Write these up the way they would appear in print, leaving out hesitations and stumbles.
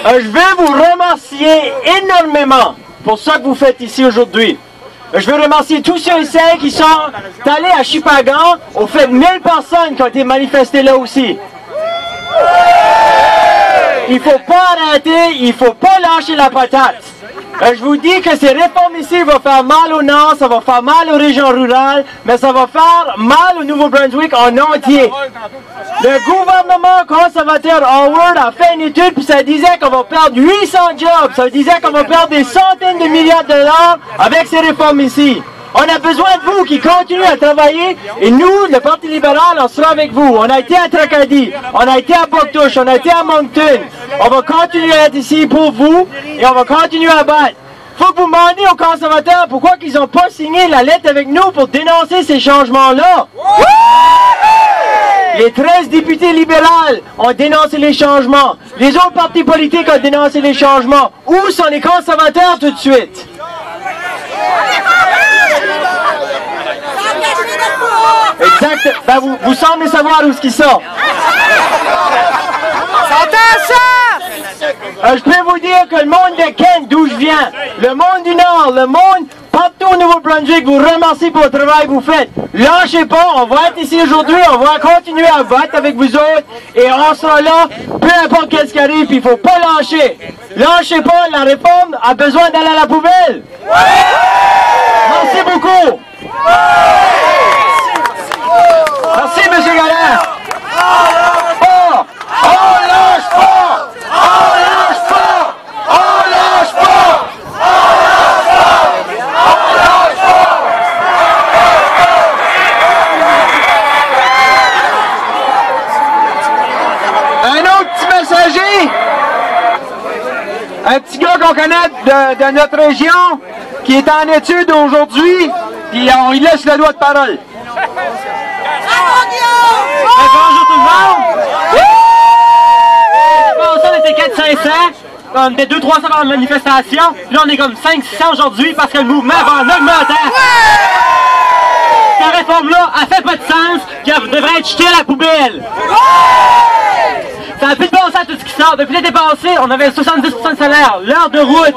Je veux vous remercier énormément pour ce que vous faites ici aujourd'hui. Je veux remercier tous ceux et celles qui sont allés à Shippagan. Au fait, 1000 personnes qui ont été manifestées là aussi. Il faut pas arrêter, il faut pas lâcher la patate. Je vous dis que ces réformes ici vont faire mal au Nord, ça va faire mal aux régions rurales, mais ça va faire mal au Nouveau-Brunswick en entier. Le gouvernement conservateur Howard a fait une étude puis ça disait qu'on va perdre 800 jobs, ça disait qu'on va perdre des centaines de milliards de dollars avec ces réformes ici. On a besoin de vous qui continuez à travailler et nous, le Parti libéral, on sera avec vous. On a été à Tracadie, on a été à Bouctouche, on a été à Moncton. On va continuer à être ici pour vous et on va continuer à battre. Faut que vous demandiez aux conservateurs pourquoi ils n'ont pas signé la lettre avec nous pour dénoncer ces changements-là. Les 13 députés libéraux ont dénoncé les changements. Les autres partis politiques ont dénoncé les changements. Où sont les conservateurs tout de suite? Exact. Ben vous semblez savoir où ce qu'ils sont. Je peux vous dire que le monde de Kent, d'où je viens, le monde du Nord, le monde partout au Nouveau-Brunswick, vous remercie pour le travail que vous faites. Lâchez pas, on va être ici aujourd'hui, on va continuer à battre avec vous autres et on sera là, peu importe qu'est-ce qui arrive, il faut pas lâcher. Lâchez pas, la réforme a besoin d'aller à la poubelle. Merci beaucoup. Merci, M. Galland. On lâche pas! On lâche pas! On lâche pas! On lâche pas! Un autre petit messager, un petit gars qu'on connaît de notre région, qui est en études aujourd'hui, puis on lui laisse le droit de parole. Bonjour tout le monde! On était 400-500, on était 200-300 par manifestation, puis là on est comme 500-600 aujourd'hui parce que le mouvement va en augmentant. Cette réforme-là, elle fait pas de sens, puis elle devrait être jetée à la poubelle. Ça n'a plus de bon sens tout ce qui sort. Depuis l'été passé, on avait 70% de salaire, l'heure de route.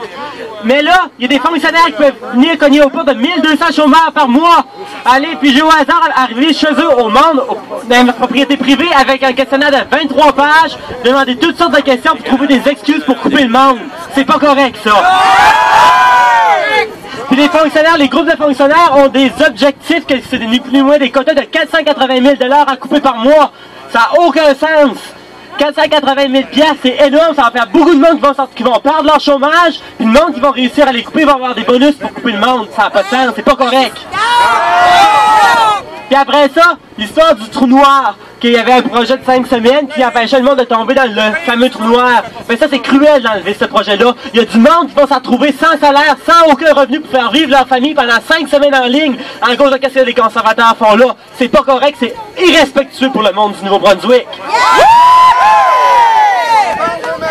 Mais là, il y a des fonctionnaires qui peuvent venir cogner au portes de 1200 chômeurs par mois. Aller piger au hasard, arriver chez eux au monde, dans la propriété privée, avec un questionnaire de 23 pages, demander toutes sortes de questions pour trouver des excuses pour couper le monde. C'est pas correct, ça. Puis les fonctionnaires, les groupes de fonctionnaires ont des objectifs, que c'est ni plus ni moins des quotas de 480 000 $ à couper par mois. Ça n'a aucun sens. 480 000 $, c'est énorme, ça va faire beaucoup de monde qui vont perdre leur chômage, puis le monde qui va réussir à les couper va avoir des bonus pour couper le monde. Ça n'a pas de sens, c'est pas correct. Puis après ça, l'histoire du trou noir, qu'il y avait un projet de 5 semaines qui empêchait le monde de tomber dans le fameux trou noir. Mais ça, c'est cruel d'enlever ce projet-là. Il y a du monde qui va s'en retrouver sans salaire, sans aucun revenu pour faire vivre leur famille pendant 5 semaines en ligne, en cause de ce que les conservateurs font là. C'est pas correct, c'est irrespectueux pour le monde du Nouveau-Brunswick.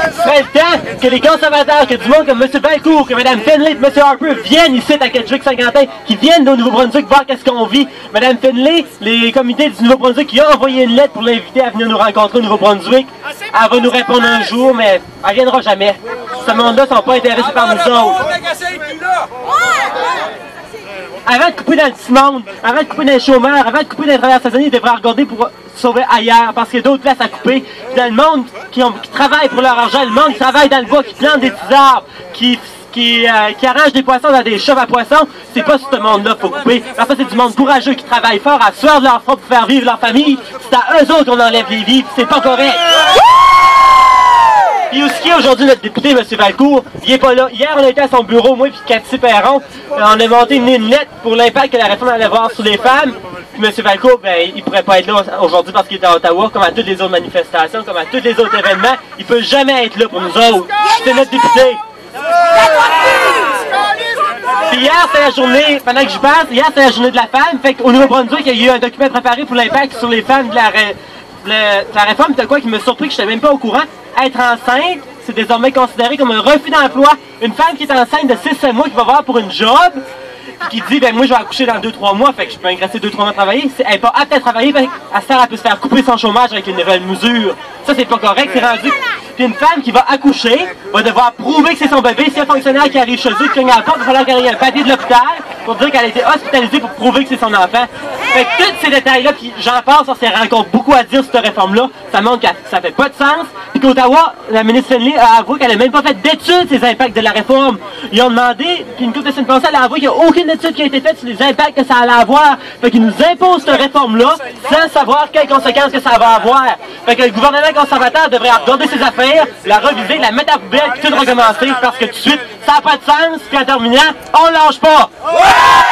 Ce serait le temps que les conservateurs, que du monde comme M. Valcourt, que Mme Finlay, M. Harper viennent ici à Kedgewick-Saint-Quentin, qui viennent au Nouveau-Brunswick voir qu'est-ce qu'on vit. Mme Finlay, les comités du Nouveau-Brunswick qui ont envoyé une lettre pour l'inviter à venir nous rencontrer au Nouveau-Brunswick. Elle va nous répondre un jour, mais elle viendra jamais. Ce monde-là ne sont pas intéressés par nous autres. Avant de couper dans le petit monde, avant de couper dans les chômeurs, avant de couper dans les travailleurs saisonniers, ils devraient regarder pour sauver ailleurs, parce qu'il y a d'autres places à couper. Puis dans le monde qui travaille pour leur argent, le monde qui travaille dans le bois, qui plante des petits arbres, qui arrache des poissons dans des choves à poissons, c'est pas ce monde-là qu'il faut couper. Parce que c'est du monde courageux qui travaille fort à sueur de leur front pour faire vivre leur famille. C'est à eux autres qu'on enlève les vies, c'est pas correct. Puis où est-ce qu'il y a aujourd'hui notre député, M. Valcourt? Il est pas là. Hier, on a été à son bureau, moi et Cathy Perron. On a monté une lettre pour l'impact que la réforme allait avoir sur les femmes. Puis M. Valcourt, ben, il pourrait pas être là aujourd'hui parce qu'il est à Ottawa, comme à toutes les autres manifestations, comme à tous les autres événements. Il peut jamais être là pour nous autres. C'est notre député. Puis hier, c'est la journée, pendant que je passe, hier, c'est la journée de la femme. Fait qu'au Nouveau-Brunswick, il y a eu un document préparé pour l'impact sur les femmes de la réforme. De quoi qui me surpris que je n'étais même pas au courant. Être enceinte, c'est désormais considéré comme un refus d'emploi. Une femme qui est enceinte de 6-7 mois, qui va voir pour une job, puis qui dit, ben moi je vais accoucher dans 2-3 mois, fait que je peux ingresser 2-3 mois à travailler. Elle n'est pas apte à travailler, ben, elle peut se faire couper son chômage avec une nouvelle mesure. Ça, c'est pas correct, c'est rendu. Puis une femme qui va accoucher va devoir prouver que c'est son bébé. Si un fonctionnaire qui arrive chez eux, qui cogne à la porte, il va falloir qu'elle ait un papier de l'hôpital pour dire qu'elle a été hospitalisée pour prouver que c'est son enfant. Fait que tous ces détails-là, puis j'en pense, on s'est encore beaucoup à dire sur cette réforme-là, ça montre que ça fait pas de sens. Puis qu'Ottawa, la ministre Finley a avoué qu'elle n'a même pas fait d'études sur les impacts de la réforme. Ils ont demandé, puis une couple de semaines passées, elle a avoué qu'il n'y a aucune étude qui a été faite sur les impacts que ça allait avoir. Fait qu'ils nous imposent cette réforme-là sans savoir quelles conséquences que ça va avoir. Fait que le gouvernement conservateur devrait regarder ses affaires, la reviser, la mettre à poubelle, puis tout recommencer, parce que tout de suite, ça n'a pas de sens, puis en terminant, on lâche pas! Ouais!